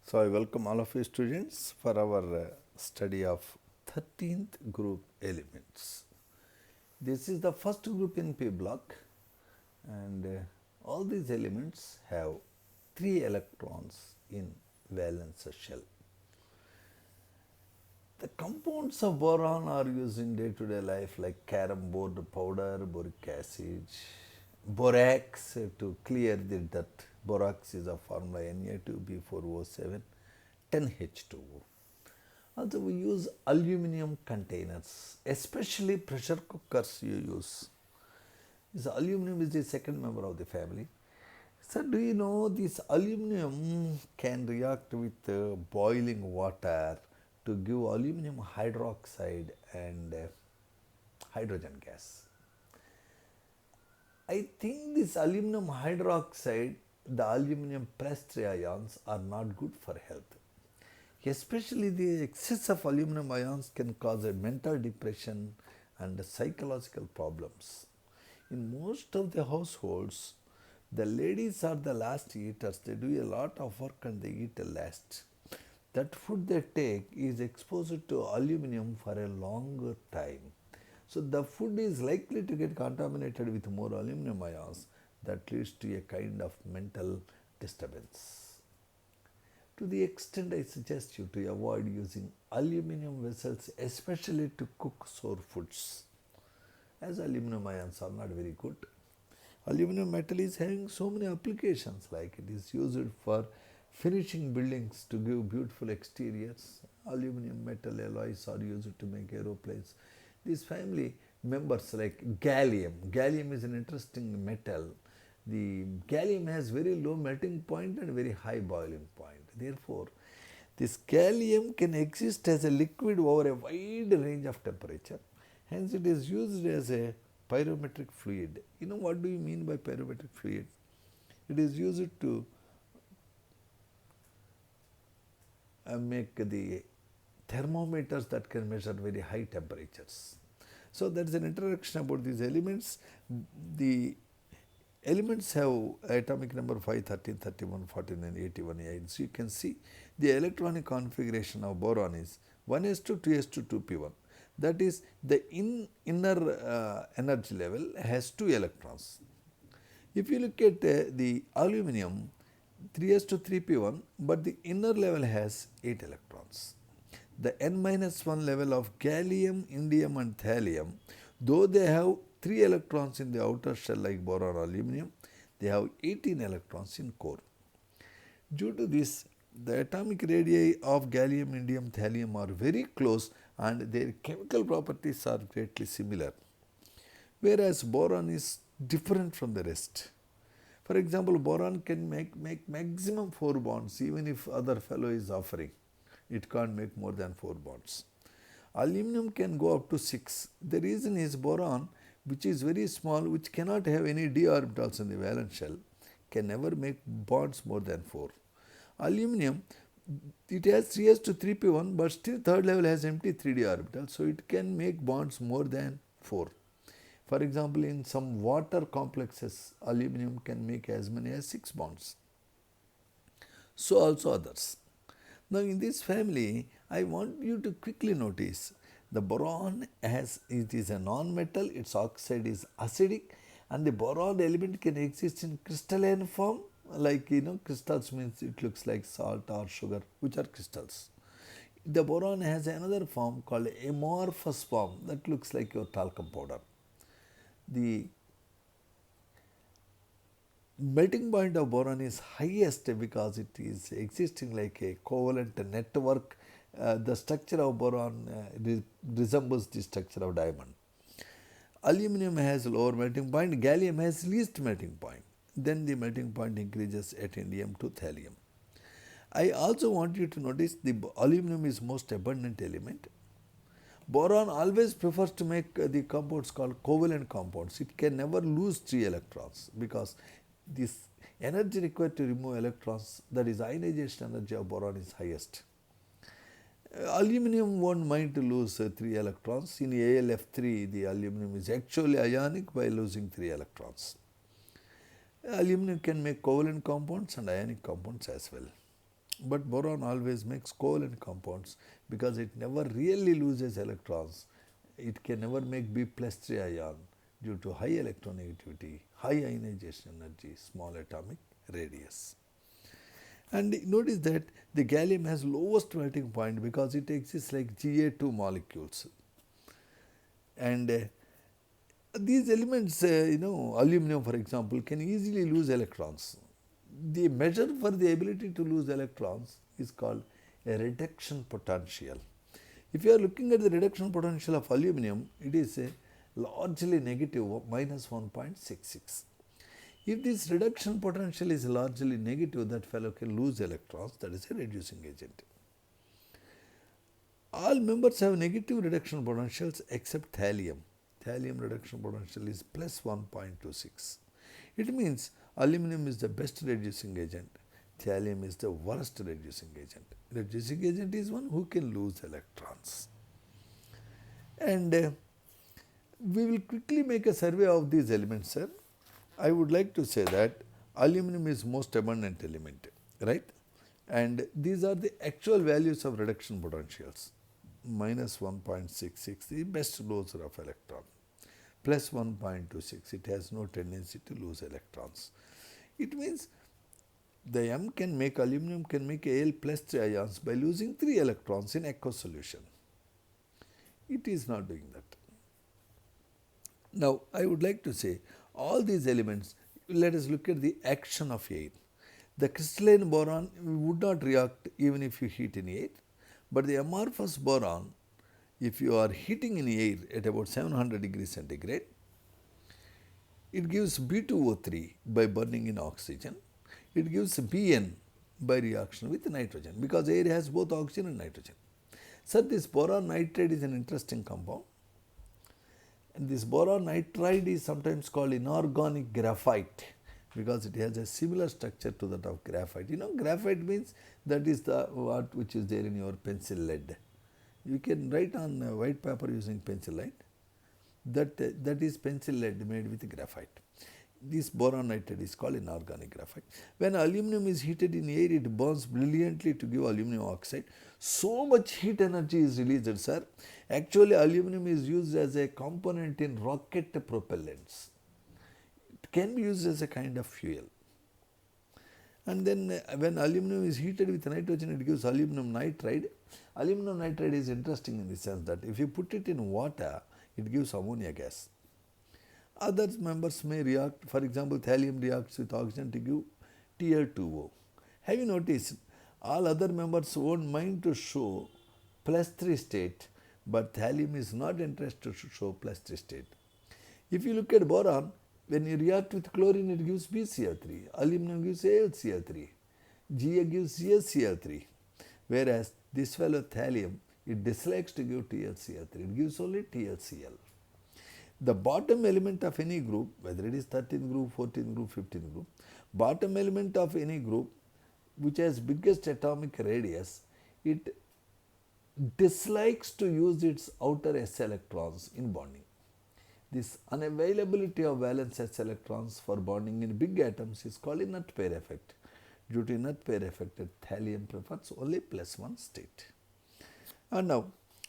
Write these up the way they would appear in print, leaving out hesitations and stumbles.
So I welcome all of you students for our study of 13th group elements. This is the first group in P block, and all these elements have 3 electrons in valence shell. The compounds of boron are used in day-to-day life like carom board powder, boric acid, borax to clear the dirt. Borax is a formula Na2B4O7 10H2O. Also, we use aluminum containers, especially pressure cookers you use. This aluminum is the second member of the family. So, do you know this aluminum can react with boiling water to give aluminum hydroxide and hydrogen gas? I think this aluminum hydroxide, the aluminum plus ions are not good for health. Especially the excess of aluminum ions can cause a mental depression and psychological problems. In most of the households, the ladies are the last eaters. They do a lot of work and they eat the last. That food they take is exposed to aluminum for a longer time. So the food is likely to get contaminated with more aluminum ions that leads to a kind of mental disturbance. To the extent I suggest you to avoid using aluminum vessels, especially to cook sour foods, as aluminum ions are not very good. Aluminum metal is having so many applications, like it is used for finishing buildings to give beautiful exteriors. Aluminum metal alloys are used to make aeroplanes. These family members like gallium. Gallium is an interesting metal. The gallium has very low melting point and very high boiling point. Therefore, this gallium can exist as a liquid over a wide range of temperature. Hence, it is used as a pyrometric fluid. You know what do you mean by pyrometric fluid? It is used to make the thermometers that can measure very high temperatures. So that is an introduction about these elements. The elements have atomic number 5, 13, 31, 49, 81, 8. So you can see the electronic configuration of boron is 1s2, 2s2, 2p1. That is, the inner energy level has 2 electrons. If you look at the aluminum, 3s to 3p1, but the inner level has 8 electrons. The n-1 level of gallium, indium and thallium, though they have 3 electrons in the outer shell like boron or aluminum, they have 18 electrons in core. Due to this, the atomic radii of gallium, indium, thallium are very close and their chemical properties are greatly similar, whereas boron is different from the rest. For example, boron can make maximum 4 bonds even if other fellow is offering. It can't make more than 4 bonds. Aluminum can go up to 6. The reason is boron, which is very small, which cannot have any d orbitals in the valence shell, can never make bonds more than 4. Aluminum, it has 3s to 3p1, but still third level has empty 3d orbital, so it can make bonds more than 4. For example, in some water complexes, aluminum can make as many as 6 bonds. So also others. Now in this family, I want you to quickly notice the boron it is a non-metal, its oxide is acidic, and the boron element can exist in crystalline form, like crystals means it looks like salt or sugar, which are crystals. The boron has another form called amorphous form that looks like your talcum powder. The melting point of boron is highest because it is existing like a covalent network. The structure of boron resembles the structure of diamond. Aluminum has lower melting point, gallium has least melting point. Then the melting point increases at indium to thallium. I also want you to notice the aluminum is most abundant element. Boron always prefers to make the compounds called covalent compounds. It can never lose 3 electrons because this energy required to remove electrons, that is ionization energy of boron, is highest. Aluminum won't mind to lose 3 electrons. In AlF3, the aluminum is actually ionic by losing 3 electrons. Aluminum can make covalent compounds and ionic compounds as well. But boron always makes covalent compounds because it never really loses electrons. It can never make B plus 3 ion due to high electronegativity, high ionization energy, small atomic radius. And notice that the gallium has lowest melting point because it exists like Ga2 molecules. And these elements, aluminum for example, can easily lose electrons. The measure for the ability to lose electrons is called a reduction potential. If you are looking at the reduction potential of aluminum, it is a largely negative minus 1.66. If this reduction potential is largely negative, that fellow can lose electrons, that is a reducing agent. All members have negative reduction potentials except thallium. Thallium reduction potential is plus 1.26. It means aluminum is the best reducing agent, thallium is the worst reducing agent. Reducing agent is one who can lose electrons. And we will quickly make a survey of these elements, sir. I would like to say that aluminum is most abundant element, right? And these are the actual values of reduction potentials. Minus 1.66, the best loser of electron. Plus 1.26, it has no tendency to lose electrons. It means the M can make, aluminum can make Al plus 3 ions by losing 3 electrons in aqueous solution. It is not doing that. Now, I would like to say all these elements, let us look at the action of air. The crystalline boron would not react even if you heat in air, but the amorphous boron, if you are heating in air at about 700 degrees centigrade, it gives B2O3 by burning in oxygen. It gives Bn by reaction with nitrogen because air has both oxygen and nitrogen. So, this boron nitride is an interesting compound. And this boron nitride is sometimes called inorganic graphite because it has a similar structure to that of graphite. You know, graphite means that is the what which is there in your pencil lead. You can write on white paper using pencil lead. That is pencil lead made with graphite. This boron nitride is called inorganic graphite. When aluminum is heated in air, it burns brilliantly to give aluminum oxide. So much heat energy is released, sir. Actually, aluminum is used as a component in rocket propellants. It can be used as a kind of fuel. And then when aluminum is heated with nitrogen, it gives aluminum nitride. Aluminum nitride is interesting in the sense that if you put it in water, it gives ammonia gas. Other members may react, for example, thallium reacts with oxygen to give Tl2O. Have you noticed all other members won't mind to show plus 3 state, but thallium is not interested to show plus 3 state. If you look at boron, when you react with chlorine, it gives BCl3, aluminum gives AlCl3, Ga gives CaCl3, whereas this fellow thallium, it dislikes to give TlCl3, it gives only TlCl. The bottom element of any group, whether it is 13th group, 14th group, 15th group, bottom element of any group which has biggest atomic radius, it dislikes to use its outer s electrons in bonding. This unavailability of valence s electrons for bonding in big atoms is called inert pair effect. Due to inert pair effect, thallium prefers only plus 1 state. And now,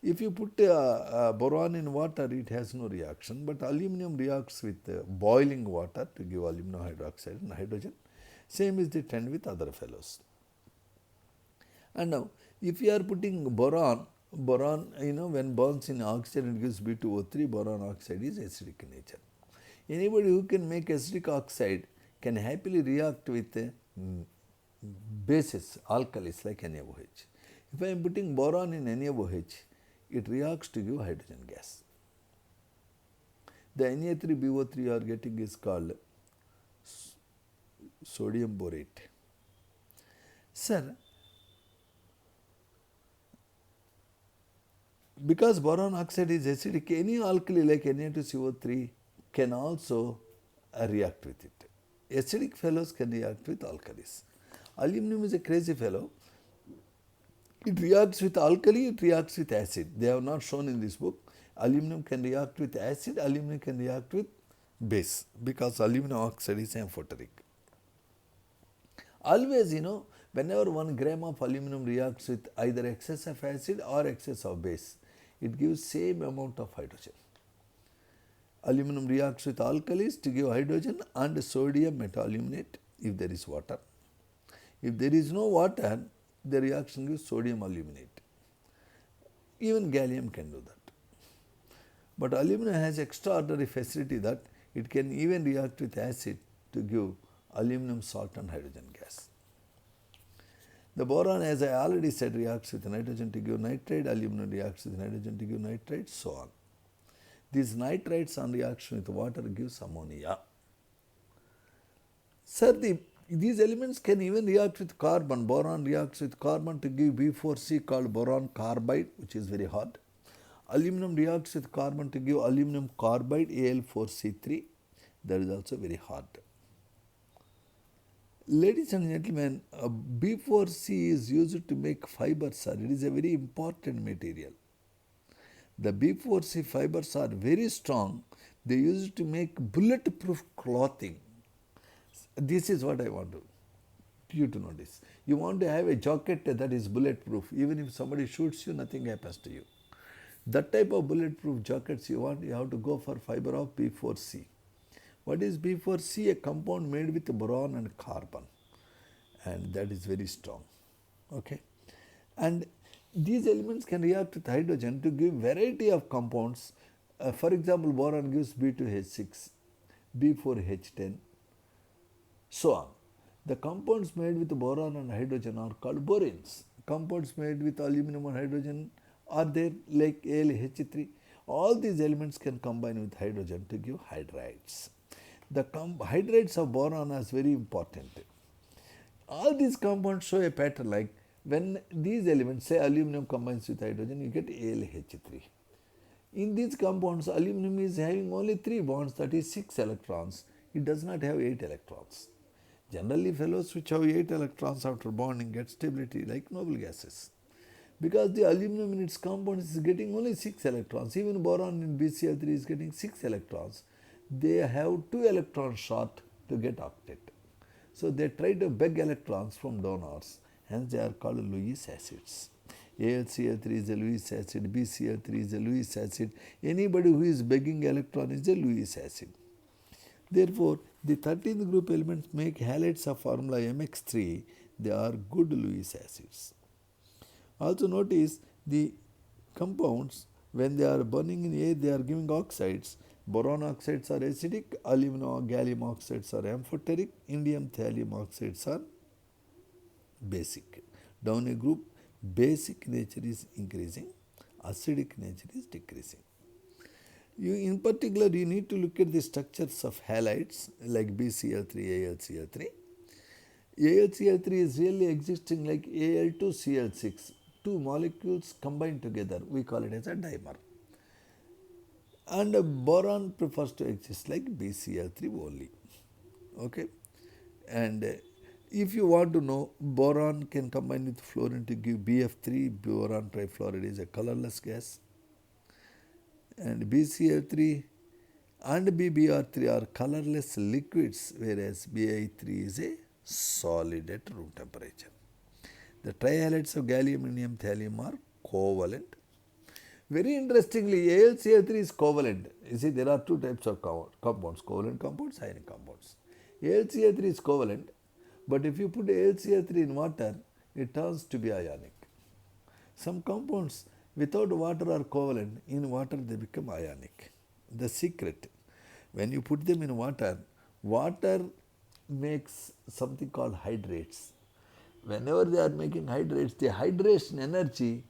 if you put boron in water, it has no reaction, but aluminum reacts with boiling water to give aluminum hydroxide and hydrogen. Same is the trend with other fellows. And now, if you are putting boron, when burns in oxygen, it gives B2O3, boron oxide is acidic in nature. Anybody who can make acidic oxide can happily react with bases, alkalis like NaOH. If I am putting boron in NaOH, it reacts to give hydrogen gas. The Na3BO3 you are getting is called sodium borate. Sir, because boron oxide is acidic, any alkali like Na2CO3 can also react with it. Acidic fellows can react with alkalis. Aluminum is a crazy fellow. It reacts with alkali, it reacts with acid. They have not shown in this book. Aluminum can react with acid, aluminum can react with base because aluminum oxide is amphoteric. Always, Whenever 1 gram of aluminum reacts with either excess of acid or excess of base, it gives same amount of hydrogen. Aluminum reacts with alkalis to give hydrogen and sodium metaluminate if there is water. If there is no water, the reaction gives sodium aluminate. Even gallium can do that. But aluminum has extraordinary facility that it can even react with acid to give aluminum salt and hydrogen gas. The boron, as I already said, reacts with nitrogen to give nitride, aluminum reacts with nitrogen to give nitride, so on. These nitrides on reaction with water gives ammonia. Sir, these elements can even react with carbon. Boron reacts with carbon to give B4C called boron carbide, which is very hard. Aluminum reacts with carbon to give aluminum carbide, Al4C3, that is also very hard. Ladies and gentlemen, B4C is used to make fibers, sir. It is a very important material. The B4C fibers are very strong. They use it to make bulletproof clothing. This is what I want you to notice. You want to have a jacket that is bulletproof. Even if somebody shoots you, nothing happens to you. That type of bulletproof jackets you want, you have to go for fiber of B4C. What is B4C? A compound made with boron and carbon, and that is very strong. Okay, and these elements can react with hydrogen to give variety of compounds. For example, boron gives B2H6, B4H10, so on. The compounds made with boron and hydrogen are called boranes. Compounds made with aluminum and hydrogen are there, like AlH3. All these elements can combine with hydrogen to give hydrides. The hydrides of boron are very important. All these compounds show a pattern like when these elements, say aluminum combines with hydrogen, you get AlH3. In these compounds, aluminum is having only 3 bonds, that is 6 electrons. It does not have 8 electrons. Generally, fellows which have 8 electrons after bonding get stability like noble gases. Because the aluminum in its compounds is getting only 6 electrons. Even boron in BCl3 is getting 6 electrons. They have 2 electrons short to get octet. So they try to beg electrons from donors. Hence they are called Lewis acids. AlCl3 is a Lewis acid, BCl3 is a Lewis acid. Anybody who is begging electron is a Lewis acid. Therefore, the 13th group elements make halides of formula MX3. They are good Lewis acids. Also notice the compounds, when they are burning in air, they are giving oxides. Boron oxides are acidic, aluminum gallium oxides are amphoteric, indium thallium oxides are basic. Down a group, basic nature is increasing, acidic nature is decreasing. In particular, you need to look at the structures of halides like BCl3, AlCl3. AlCl3 is really existing like Al2Cl6. 2 molecules combined together, we call it as a dimer. And boron prefers to exist like BCl3 only. Okay, and if you want to know, boron can combine with fluorine to give BF3. Boron trifluoride is a colorless gas. And BCl3 and BBr3 are colorless liquids, whereas Bi3 is a solid at room temperature. The trihalides of gallium, indium, thallium are covalent. Very interestingly, AlCl3 is covalent. You see, there are 2 types of compounds, covalent compounds, ionic compounds. AlCl3 is covalent, but if you put AlCl3 in water, it turns to be ionic. Some compounds without water are covalent, in water they become ionic. The secret, when you put them in water, water makes something called hydrates. Whenever they are making hydrates, the hydration energy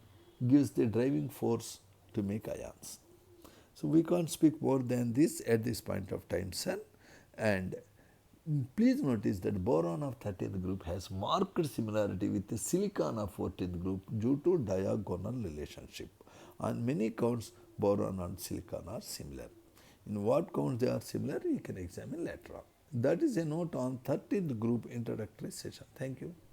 gives the driving force to make ions. So we can't speak more than this at this point of time, sir. And please notice that boron of 13th group has marked similarity with the silicon of 14th group due to diagonal relationship. On many counts, boron and silicon are similar. In what counts they are similar, you can examine later on. That is a note on 13th group introductory session. Thank you.